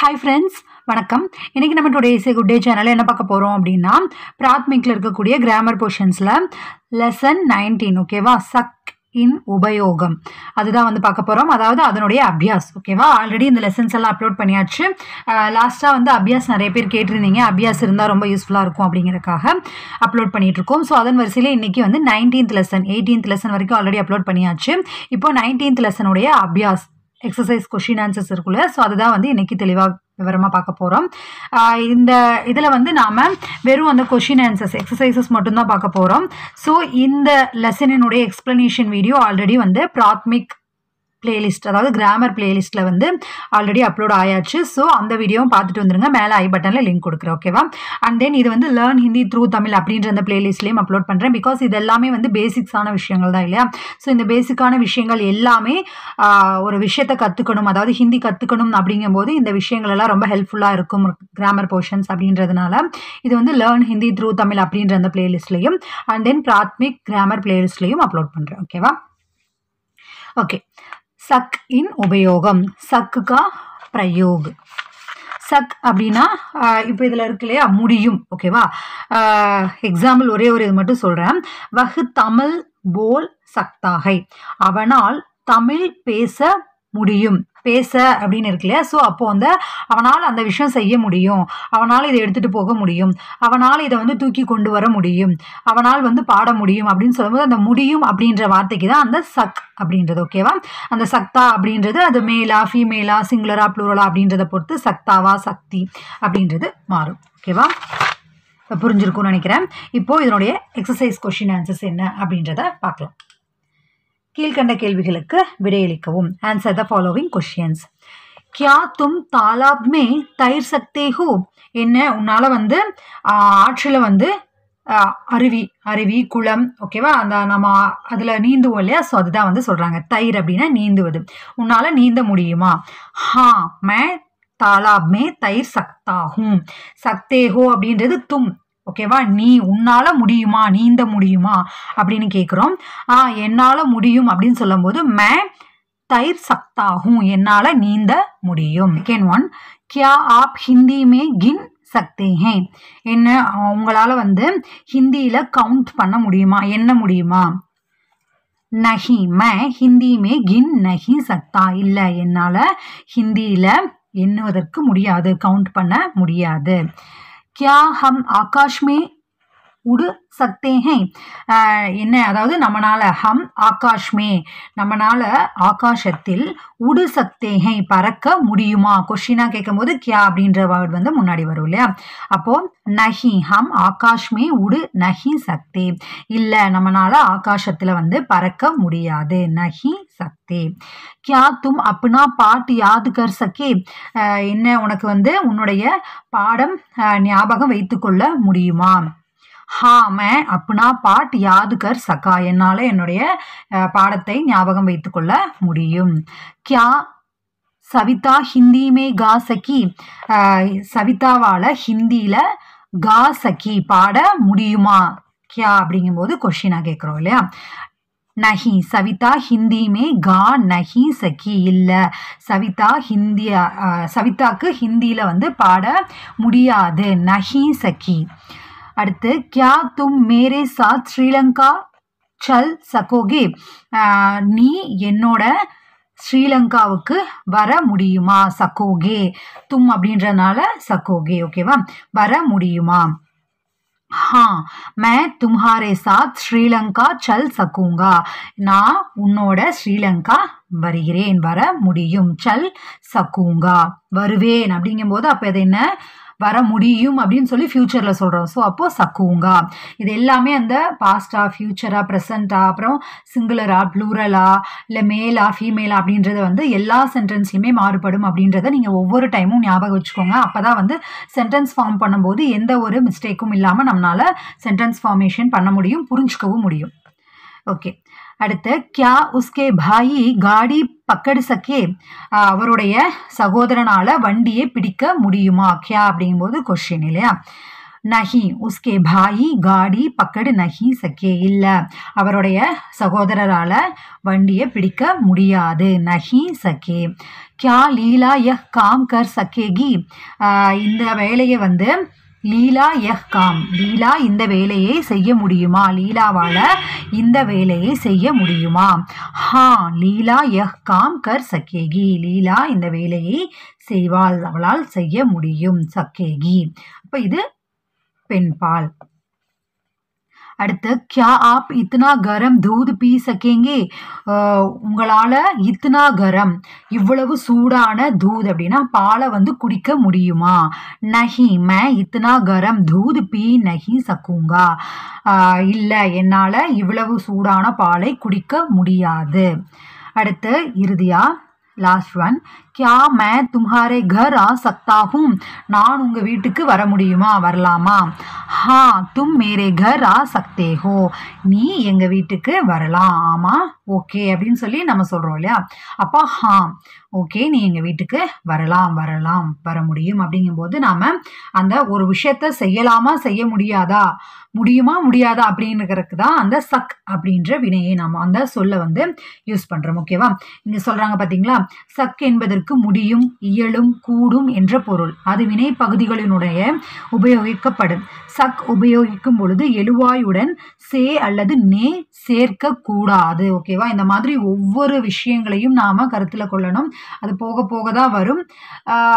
Hi friends, வணக்கம். இன்றைக்கி நம்ம today is a good day சேனலில் என்ன பார்க்க போகிறோம் அப்படின்னா, பிராத்மிக்கில் இருக்கக்கூடிய கிராமர் போர்ஷன்ஸில் லெசன் 19 ஓகேவா, சக் இன் உபயோகம் அதுதான் வந்து பார்க்க போகிறோம். அதாவது அதனுடைய அபியாஸ் ஓகேவா. ஆல்ரெடி இந்த லெசன்ஸ் எல்லாம் அப்லோட் பண்ணியாச்சு. லாஸ்ட்டாக வந்து அபியாஸ் நிறைய பேர் கேட்டிருந்தீங்க, அபியாஸ் இருந்தால் ரொம்ப யூஸ்ஃபுல்லாக இருக்கும் அப்படிங்கிறதுக்காக அப்லோட் பண்ணிகிட்ருக்கோம். ஸோ அதன் வரிசையில் இன்றைக்கி வந்து 19th லெசன் 18th லெசன் வரைக்கும் ஆல்ரெடி அப்லோட் பண்ணியாச்சு. இப்போ 19th லெசனுடைய அபியாஸ் எக்ஸசைஸ் கொஷின் ஆன்சர்ஸ் இருக்குல்ல, ஸோ அதுதான் வந்து இன்றைக்கி தெளிவாக விவரமாக பார்க்க போகிறோம். இந்த இதில் வந்து நாம் வெறும் அந்த கொஷின் ஆன்சர்ஸ் எக்ஸசைசஸ் மட்டும்தான் பார்க்க போகிறோம். ஸோ இந்த லெசனினுடைய எக்ஸ்ப்ளனேஷன் வீடியோ ஆல்ரெடி வந்து பிராத்மிக் பிளேலிஸ்ட், அதாவது கிராமர் பிளேலிஸ்ட்டில் வந்து ஆல்ரெடி அப்லோட் ஆயாச்சு. ஸோ அந்த வீடியோவும் பார்த்துட்டு வந்துருங்க, மேலே ஐ பட்டனில் லிங்க் கொடுக்குறேன் ஓகேவா. அண்ட் தென் இது வந்து லேர்ன் ஹிந்தி த்ரூ தமிழ் அப்படின்ற அந்த பிளேலிஸ்ட்லேயும் அப்லோட் பண்ணுறேன். பிகாஸ் இது எல்லாமே வந்து பேசிக்ஸான விஷயங்கள் தான் இல்லையா. ஸோ இந்த பேசிக்கான விஷயங்கள் எல்லாமே ஒரு விஷயத்தை கற்றுக்கணும், அதாவது ஹிந்தி கற்றுக்கணும் அப்படிங்கும்போது இந்த விஷயங்கள் எல்லாம் ரொம்ப ஹெல்ப்ஃபுல்லாக இருக்கும் கிராமர் போர்ஷன்ஸ் அப்படின்றதுனால இது வந்து லேர்ன் ஹிந்தி த்ரூ தமிழ் அப்படின்ற அந்த பிளேலிஸ்ட்லேயும் அண்ட் தென் பிராத்மிக் கிராமர் பிளேலிஸ்ட்லேயும் அப்லோட் பண்ணுறேன் ஓகேவா. ஓகே, சக் இன் உபயோகம், சக்கு கா பிரயோக். சக் அப்படின்னா இப்போ இதில் இருக்கு இல்லையா, முடியும் ஓகேவா. எக்ஸாம்பிள் ஒரே ஒரு இது மட்டும் சொல்கிறேன். வஹ் தமிழ் போல் சக்தாகை, அவனால் தமிழ் பேச முடியும். பேச அப்படின்னு இருக்கு இல்லையா, ஸோ அப்போ வந்து அவனால் அந்த விஷயம் செய்ய முடியும், அவனால் இதை எடுத்துகிட்டு போக முடியும், அவனால் இதை வந்து தூக்கி கொண்டு வர முடியும், அவனால் வந்து பாட முடியும் அப்படின்னு சொல்லும்போது அந்த முடியும் அப்படின்ற வார்த்தைக்கு தான் அந்த சக் அப்படின்றது ஓகேவா. அந்த சக்தா அப்படின்றது அது மேலா ஃபீமேலா சிங்குலரா ப்ளூரலா அப்படின்றத பொறுத்து சக்தாவா சக்தி அப்படின்றது மாறும் ஓகேவா. புரிஞ்சிருக்கும்னு நினைக்கிறேன். இப்போ இதனுடைய எக்ஸசைஸ் கொஷின் ஆன்சர்ஸ் என்ன அப்படின்றத பார்க்கலாம். கீழ்கண்ட கேள்விகளுக்கு விடையளிக்கவும். Answer the following questions. கியா தும் தாலாப் மே தைர் சக்தே ஹோ, என்ன உன்னால் வந்து ஆற்றில் வந்து அருவி குளம் ஓகேவா, அந்த நம்ம அதில் நீந்துவோம் இல்லையா, ஸோ அதுதான் வந்து சொல்கிறாங்க. தைர் அப்படின்னா நீந்துவது, உன்னால் நீந்த முடியுமா. ஹா மே தாலாப் மே தைர் சக்தா ஹூம், சக்தே ஹோ அப்படின்றது தும் ஓகேவா, நீ உன்னால முடியுமா நீந்த முடியுமா அப்படின்னு கேட்குறோம். என்னால் முடியும் அப்படின்னு சொல்லும் போது மே தைர் சக்தாகும், என்னால் நீந்த முடியும். செகண்ட் ஒன், கியா ஆப் ஹிந்தி மே கின் சக்தே ஹே, என்ன உங்களால் வந்து ஹிந்தியில் கவுண்ட் பண்ண முடியுமா எண்ண முடியுமா. நஹி மே ஹிந்தி மே கின் நஹி சக்தா, இல்லை என்னால் ஹிந்தியில் எண்ணுவதற்கு முடியாது, கவுண்ட் பண்ண முடியாது. क्या हम आकाश में उड़ सकते हैं, என்ன அதாவது நம்மனால ஹம் ஆகாஷ் மே நம்மனால ஆகாசத்தில் உடு சக்தே ஹை பறக்க முடியுமா. கொஸ்டினா கேட்கும் போது கியா அப்படின்ற வேர்ட் வந்து முன்னாடி வரும் இல்லையா. அப்போ நஹி ஹம் ஆகாஷ் மே உடு நஹி சக்தே, இல்லை நம்மனால ஆகாசத்தில் வந்து பறக்க முடியாது, நஹி சக்தே. கியா தும் அப்னா பாட் யாத் கர் சக்கே, என்ன உனக்கு வந்து உன்னுடைய பாடம் ஞாபகம் வைத்துக்கொள்ள முடியுமா. ஹா மே அப்னா பாட் யாத் கர் சகா, என்னால் என்னுடைய பாடத்தை ஞாபகம் வைத்துக்கொள்ள முடியும். கியா சவிதா ஹிந்தி மே கா சகி, சவிதாவால் ஹிந்தியில் கா சகி பாட முடியுமா. கியா அப்படிங்கும்போது கொஷினா கேட்குறோம் இல்லையா. நஹி சவிதா ஹிந்தி மே கா நஹி சகி, இல்லை சவிதாக்கு ஹிந்தியில் வந்து பாட முடியாது, நஹி சகி. அடுத்து, கியா தும் மேரே சாத் ஸ்ரீலங்கா சல் சகோகே, நீ என்னோட ஸ்ரீலங்காவுக்கு வர முடியுமா. சகோகே தும் அப்படின்றனால சகோகே ஓகேவா, வர முடியுமா. ஹா மே தும்ஹாரே சாத் ஸ்ரீலங்கா சல் சகூங்கா, நான் உன்னோட ஸ்ரீலங்கா வருகிறேன், வர முடியும். சல் சகூங்கா வருவேன் அப்படிங்கும்போது அப்போ அது என்ன வர முடியும் அப்படின்னு சொல்லி ஃபியூச்சரில் சொல்கிறோம். ஸோ அப்போது சக்கூங்கா, இது எல்லாமே அந்த பாஸ்டா ஃபியூச்சரா ப்ரெசண்டா அப்புறம் சிங்குலரா ப்ளூரலா இல்லை மேலா ஃபீமேலா அப்படின்றது வந்து எல்லா சென்டென்ஸ்லையுமே மாறுபடும் அப்படின்றத நீங்கள் ஒவ்வொரு டைமும் ஞாபகம் வச்சுக்கோங்க. அப்போ தான் வந்து சென்டென்ஸ் ஃபார்ம் பண்ணும்போது எந்த ஒரு மிஸ்டேக்கும் இல்லாமல் நம்மளால் சென்டென்ஸ் ஃபார்மேஷன் பண்ண முடியும், புரிஞ்சுக்கவும் முடியும். ஓகே, அடுத்து, கியா உஸ்கே பாயி காடி பக்கடு சக்கே, அவருடைய சகோதரனால் வண்டியை பிடிக்க முடியுமா. கியா அப்படிங்கும்போது கொஸ்டின் இல்லையா. நஹி உஸ்கே பாயி காடி பக்கடு நஹி சக்கே, இல்லை அவருடைய சகோதரரால வண்டியை பிடிக்க முடியாது, நஹி சக்கே. கியா லீலா யஹ் காம் கர் சக்கேகி, இந்த வேலையை வந்து லீலா யஹ் காம், லீலா இந்த வேலையை செய்ய முடியுமா, லீலாவால இந்த வேலையை செய்ய முடியுமா. ஹா லீலா யஹ் காம் கர் சக்கேகி, லீலா இந்த வேலையை செய்வாள், அவளால் செய்ய முடியும், சக்கேகி. அப்ப இது பெண்பால். அடுத்து क्या आप इतना गरम दूध पी सकेंगे, உங்களால இத்தனா கரம் இவ்வளவு சூடான தூத் அப்படின்னா பாலை வந்து குடிக்க முடியுமா. நஹி மே இத்தனா கரம் தூத் பீ நஹி சக்குங்கா, இல்லை என்னால் இவ்வளவு சூடான பாலை குடிக்க முடியாது. அடுத்து இறுதியா லாஸ்ட் ஒன், क्या मैं तुम्हारे घर आ सकता हूँ, நான் உங்க வீட்டுக்கு வர முடியுமா, வரலாமா. ஹா तुम मेरे घर आ सकते हो, நீ எங்க வீட்டுக்கு வரலாம், ஆமா ஓகே அப்படின்னு சொல்லி நம்ம சொல்றோம் இல்லையா. அப்பா ஹா ஓகே நீ எங்க வீட்டுக்கு வரலாம், வர முடியும் அப்படிங்கும்போது நாம அந்த ஒரு விஷயத்த செய்யலாமா செய்ய முடியாதா, முடியுமா முடியாதா அப்படிங்கிறதுக்கு தான் அந்த சக் அப்படின்ற வினையை நாம அந்த சொல்ல வந்து யூஸ் பண்றோம். ஓகேவா. இங்க சொல்றாங்க பாத்தீங்களா, சக் என்பதற்கு முடியும், இயலும், கூடும் என்ற பொருள். அது வினை பகுதிகளினுடைய உபயோகிக்கப்படும். சக் உபயோகிக்கும் பொழுது எழுவாயுடன் சே அல்லது நே சேர்க்க கூடாது. ஓகேவா. இந்த மாதிரி ஒவ்வொரு விஷயங்களையும் நாம கருத்துல கொள்ளணும். அது போக போக தான் வரும்.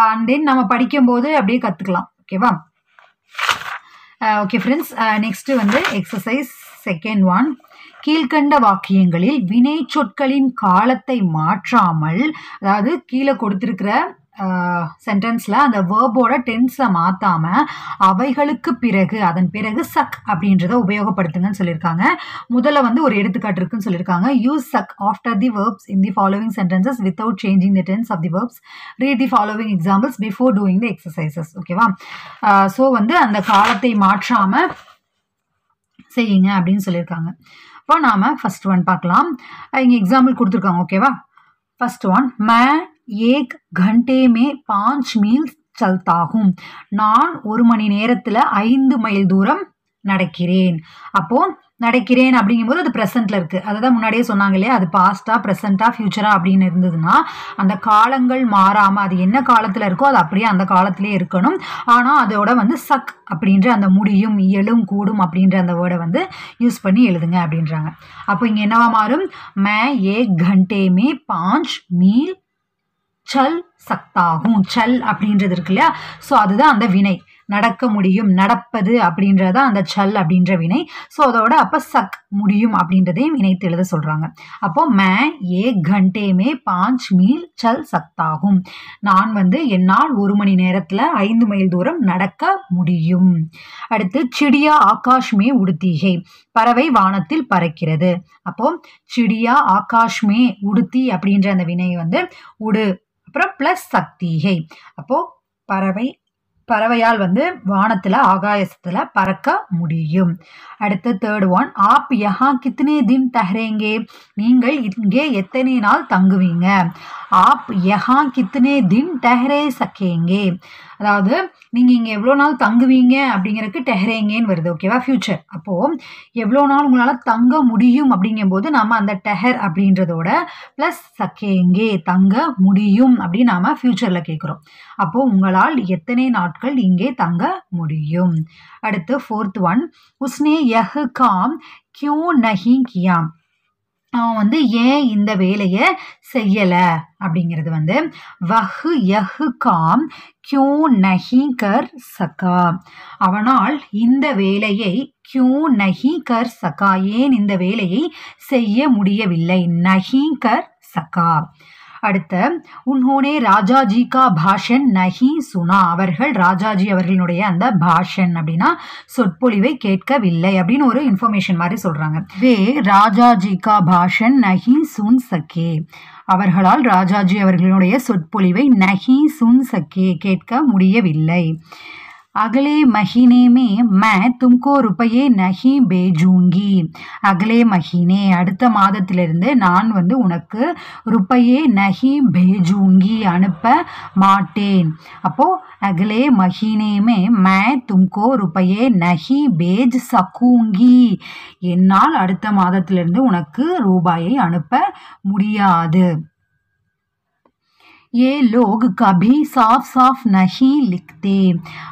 அண்ட் தென் நம்ம படிக்கும் போது அப்படியே கத்துக்கலாம். ஓகேவா. ஓகே ஃப்ரெண்ட்ஸ், நெக்ஸ்ட் வந்து எக்ஸசைஸ் செகண்ட் ஒன். கீழ்கண்ட வாக்கியங்களில் வினை சொற்களின் காலத்தை மாற்றாமல், அதாவது கீழே கொடுத்திருக்கிற சென்டென்ஸ்ல அந்த வேர்போட டென்ஸை மாத்தாம அவைகளுக்கு பிறகு அதன் பிறகு சக் அப்படின்றத உபயோகப்படுத்துங்கன்னு சொல்லியிருக்காங்க. முதல்ல வந்து ஒரு எடுத்துக்காட்டு இருக்குன்னு சொல்லியிருக்காங்க. Use such after the verbs in the following sentences without changing the tense of the verbs. Read the following examples before doing the exercises. ஓகேவா. ஸோ வந்து அந்த காலத்தை மாற்றாம செய்யுங்க அப்படின்னு சொல்லியிருக்காங்க. இப்போ நாம ஃபர்ஸ்ட் ஒன் பார்க்கலாம். இங்க எக்ஸாம்பிள் கொடுத்துருக்காங்க. ஓகேவா. ஃபர்ஸ்ட் ஒன், मैं 1 घंटे में 5 मील चलता हूँ, நான் 1 மணி நேரத்துல 5 மைல் தூரம் நடக்கிறேன். அப்போ நடக்கிறேன் அப்படிங்கும்போது அது ப்ரெசென்ட்ல இருக்கு. அதுதான் முன்னாடியே சொன்னாங்க இல்லையா, அது பாஸ்டா ப்ரெசென்டா ஃபியூச்சரா அப்படின்னு இருந்ததுன்னா அந்த காலங்கள் மாறாம அது என்ன காலத்துல இருக்கோ அது அப்படியே அந்த காலத்திலே இருக்கணும். ஆனா அதோட வந்து சக் அப்படின்ற அந்த முடியும், இயலும், கூடும் அப்படின்ற அந்த வேர்டை வந்து யூஸ் பண்ணி எழுதுங்க அப்படின்றாங்க. அப்போ இங்க என்னவா மாறும், मैं 1 घंटे में 5 मील चल सकता हूँ. சல் அப்படின்றது இருக்கு இல்லையா, ஸோ அதுதான் அந்த வினை. நடக்க முடியும், நடப்பது அப்படின்றத அந்த சல் அப்படின்ற வினை. ஸோ அதோட அப்ப சக் முடியும் அப்படின்றதையும் இணைத்து எழுத சொல்றாங்க. அப்போ मैं 1 घंटे में 5 मील चल सकता हूँ, நான் வந்து என்னால் 1 மணி நேரத்துல 5 மைல் தூரம் நடக்க முடியும். அடுத்து சிடியா ஆகாஷ் மே உடுத்தி ஹை, பறவை வானத்தில் பறக்கிறது. அப்போ சிடியா ஆகாஷ் மே உடுத்தி அப்படின்ற அந்த வினை வந்து உடு அப்புறம் பிளஸ் சக்தி ஹை. அப்போ பறவையால் வந்து வானத்துல ஆகாயத்துல பறக்க முடியும். அடுத்து தேர்ட் ஒன், ஆப் யஹா கித்னே தின் டஹரேங்கே, நீங்கள் இங்கே எத்தனை நாள் தங்குவீங்க. ஆப் யஹா கித்னே தின் டஹரே சக்கேங்கே, அதாவது நீங்க இங்க எவ்வளோ நாள் தங்குவீங்க அப்படிங்கிறதுக்கு டெஹரேங்கன்னு வருது. ஓகேவா, ஃபியூச்சர். அப்போ எவ்வளோ நாள் உங்களால தங்க முடியும் அப்படிங்கும் போது நாம அந்த டெஹர் அப்படின்றதோட பிளஸ் சக்கேங்கே தங்க முடியும் அப்படின்னு நாம ஃபியூச்சர்ல கேட்கிறோம். அப்போ உங்களால் எத்தனை நாட்கள் இங்கே தங்க முடியும். அடுத்து ஃபோர்த் ஒன், உஸ்னே யஹ் காம் கியூ நஹி கியா, அவன் வந்து ஏன் இந்த வேலையை செய்யல அப்படிங்கிறது வந்து வஹ் யஹ் காம் கியூ நஹி கர் சகா, அவனால் இந்த வேலையை கியூ நஹி கர் சகா, ஏன் இந்த வேலையை செய்ய முடியவில்லை, நஹி கர் சகா. அடுத்த உன்ஹோனே ராஜாஜி கா பாஷன் நஹி சுனா, அவர்கள் ராஜாஜி அவர்களுடைய அந்த பாஷன் அப்படின்னா சொற்பொழிவை கேட்கவில்லை அப்படின்னு ஒரு இன்ஃபர்மேஷன் மாதிரி சொல்றாங்க. வே ராஜாஜி கா பாஷன் நஹி சுன் சக்கே, அவர்களால் ராஜாஜி அவர்களுடைய சொற்பொழிவை நஹி சுன் சக்கே கேட்க முடியவில்லை. अगले महीने में मैं तुमको रुपये नहीं भेजूंगी. अगले महीने அடுத்த மாதத்திலிருந்து நான் வந்து உனக்கு रुपये नहीं भेजूंगी அனுப்ப மாட்டேன். அப்போ अगले महीने में मैं तुमको रुपये नहीं भेज सकूंगी. என்னால் அடுத்த மாதத்திலிருந்து உனக்கு ரூபாயை அனுப்ப முடியாது. ये लोग कभी साफ साफ नहीं लिखते.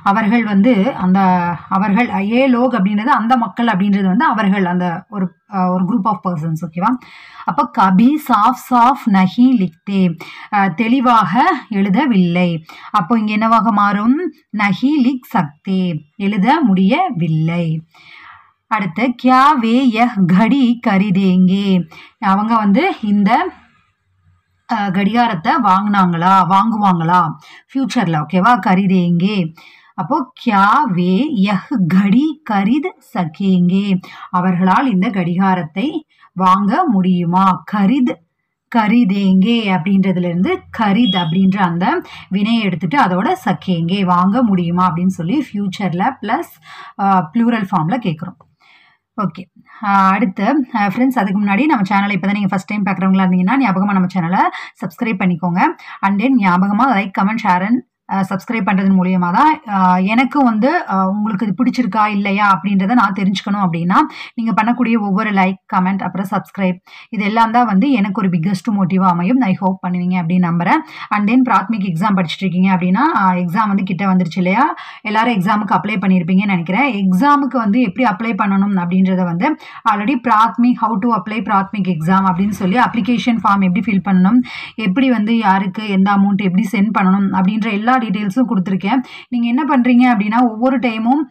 அவர்கள் வந்து அந்த அவர்கள் ஏ லோக் அப்படின்றது அந்த மக்கள் அப்படின்றது வந்து அவர்கள் அந்த ஒரு ஒரு குரூப் ஆஃப் பர்சன்ஸ். ஓகேவா? அப்போ கபி சாஃப் சாஃப் நஹி லிக்தே தெளிவாக எழுதவில்லை. அப்போ இங்கே என்னவாக மாறும்? நஹி லிக் சக்தே எழுத முடியவில்லை. அடுத்து கியா வே யஹ் கடி கரிதேங்கே. அவங்க வந்து இந்த கடிகாரத்தை வாங்குவாங்களா ஃபியூச்சர்ல. ஓகேவா? கரிதேங்கே. அப்போ கியா வே யஹ் கடி கரித் சகேங்கே அவர்களால் இந்த கடிகாரத்தை வாங்க முடியுமா? கரிதேங்கே அப்படின்றதுல இருந்து கரித் அப்படின்ற அந்த வினையை எடுத்துட்டு அதோட சகேங்கே வாங்க முடியுமா அப்படின்னு சொல்லி ஃபியூச்சர்ல பிளஸ் ப்ளூரல் ஃபார்ம்ல கேட்குறோம். ஓகே, அடுத்து ஃப்ரெண்ட்ஸ், அதுக்கு முன்னாடி நம்ம சேனலை இப்போ தான் நீங்கள் ஃபஸ்ட் டைம் பார்க்குறவங்களா இருந்தீங்கன்னா ஞாபகமாக நம்ம சேனலை சப்ஸ்கிரைப் பண்ணிக்கோங்க. அண்ட் தென் ஞாபகமாக like, comment, share and subscribe பண்ணுறதன் மூலியமாக தான் எனக்கும் வந்து உங்களுக்கு இது பிடிச்சிருக்கா இல்லையா அப்படின்றத நான் தெரிஞ்சுக்கணும். அப்படின்னா நீங்கள் பண்ணக்கூடிய ஒவ்வொரு லைக், கமெண்ட், அப்புறம் சப்ஸ்கிரைப் இதெல்லாம் தான் வந்து எனக்கு ஒரு பிக்கஸ்ட் மோட்டிவாக அமையும். ஐ ஹோப் பண்ணுவீங்க அப்படின்னு நம்புகிறேன். அண்ட் தென் பிராத்மிக் எக்ஸாம் படிச்சுட்டு இருக்கீங்க அப்படின்னா எக்ஸாம் வந்து கிட்ட வந்துருச்சு இல்லையா? எல்லாரும் எக்ஸாமுக்கு அப்ளை பண்ணியிருப்பீங்கன்னு நினைக்கிறேன். எக்ஸாமுக்கு வந்து எப்படி அப்ளை பண்ணணும் அப்படின்றத வந்து already Prathmik how to apply Prathmik exam அப்படின்னு சொல்லி அப்ளிகேஷன் ஃபார்ம் எப்படி ஃபில் பண்ணணும், எப்படி வந்து யாருக்கு எந்த அமௌண்ட் எப்படி சென்ட் பண்ணணும் அப்படின்ற எல்லா டீட்டெயில்ஸும் கொடுத்துருக்கேன். நீங்கள் என்ன பண்ணுறீங்க அப்படின்னா ஒவ்வொரு டைமும்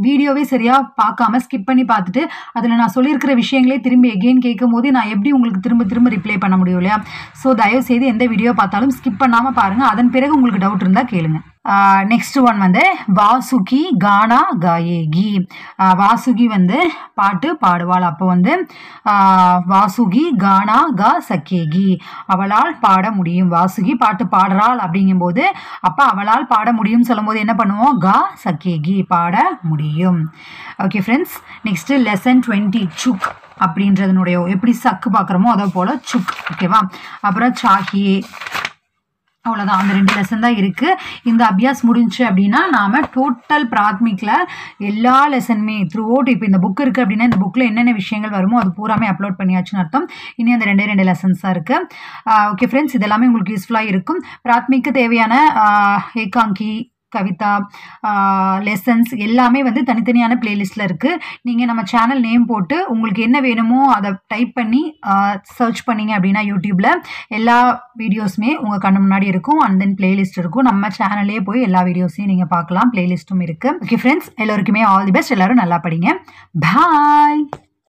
வீடியோவே சரியாக பார்க்காம ஸ்கிப் பண்ணி பார்த்துட்டு அதில் நான் சொல்லியிருக்கிற விஷயங்களே திரும்பி எகெயின் கேட்கும் போது நான் எப்படி உங்களுக்கு திரும்ப ரிப்ளை பண்ண முடியும் இல்லையா? ஸோ தயவு செய்து எந்த வீடியோ பார்த்தாலும் ஸ்கிப் பண்ணாமல் பாருங்கள். அதன் பிறகு உங்களுக்கு டவுட் இருந்தால் கேளுங்க. நெக்ஸ்ட் ஒன் வந்து வாசுகி கானா காயேகி. வாசுகி வந்து பாட்டு பாடுவாள். அப்போ வந்து வாசுகி கானா கா சக்கேகி அவளால் பாட முடியும். வாசுகி பாட்டு பாடுறாள் அப்படிங்கும்போது அப்போ அவளால் பாட முடியும் சொல்லும் போது என்ன பண்ணுவோம்? கா சக்கேகி பாட முடியும். ஓகே ஃப்ரெண்ட்ஸ், நெக்ஸ்ட் லெசன் 20 சுக் அப்படின்றதுனுடைய எப்படி சக்கு பார்க்குறோமோ அதை போல் சுக். ஓகேவா? அப்புறம் சாஹியே. அவ்வளோதான், அந்த 2 லெசன் தான் இருக்குது. இந்த அபியாஸ் முடிஞ்சு அப்படின்னா நாம் டோட்டல் பிராத்மிக்கில் எல்லா லெசனுமே த்ரூ அவுட் இப்போ இந்த புக் இருக்குது அப்படின்னா இந்த புக்கில் என்னென்ன விஷயங்கள் வருமோ அது பூராமே அப்லோட் பண்ணியாச்சுன்னு அர்த்தம். இனி அந்த 2 லெசன்ஸ் தான் இருக்குது. ஓகே ஃப்ரெண்ட்ஸ், இதெல்லாமே உங்களுக்கு யூஸ்ஃபுல்லாக இருக்கும். பிராத்மிக்கு தேவையான ஏகாங்கி, கவிதா, லெசன்ஸ் எல்லாமே வந்து தனித்தனியான பிளேலிஸ்ட்டில் இருக்குது. நீங்கள் நம்ம சேனல் நேம் போட்டு உங்களுக்கு என்ன வேணுமோ அதை டைப் பண்ணி சர்ச் பண்ணிங்க அப்படின்னா யூடியூப்பில் எல்லா வீடியோஸுமே உங்கள் கண்ணு முன்னாடி இருக்கும். அண்ட் தென் பிளேலிஸ்ட் இருக்கும். நம்ம சேனல்லே போய் எல்லா வீடியோஸையும் நீங்கள் பார்க்கலாம். பிளேலிஸ்ட்டும் இருக்குது. ஓகே ஃப்ரெண்ட்ஸ், எல்லோருக்குமே ஆல் தி பெஸ்ட். எல்லோரும் நல்லா படிங்க. பாய்.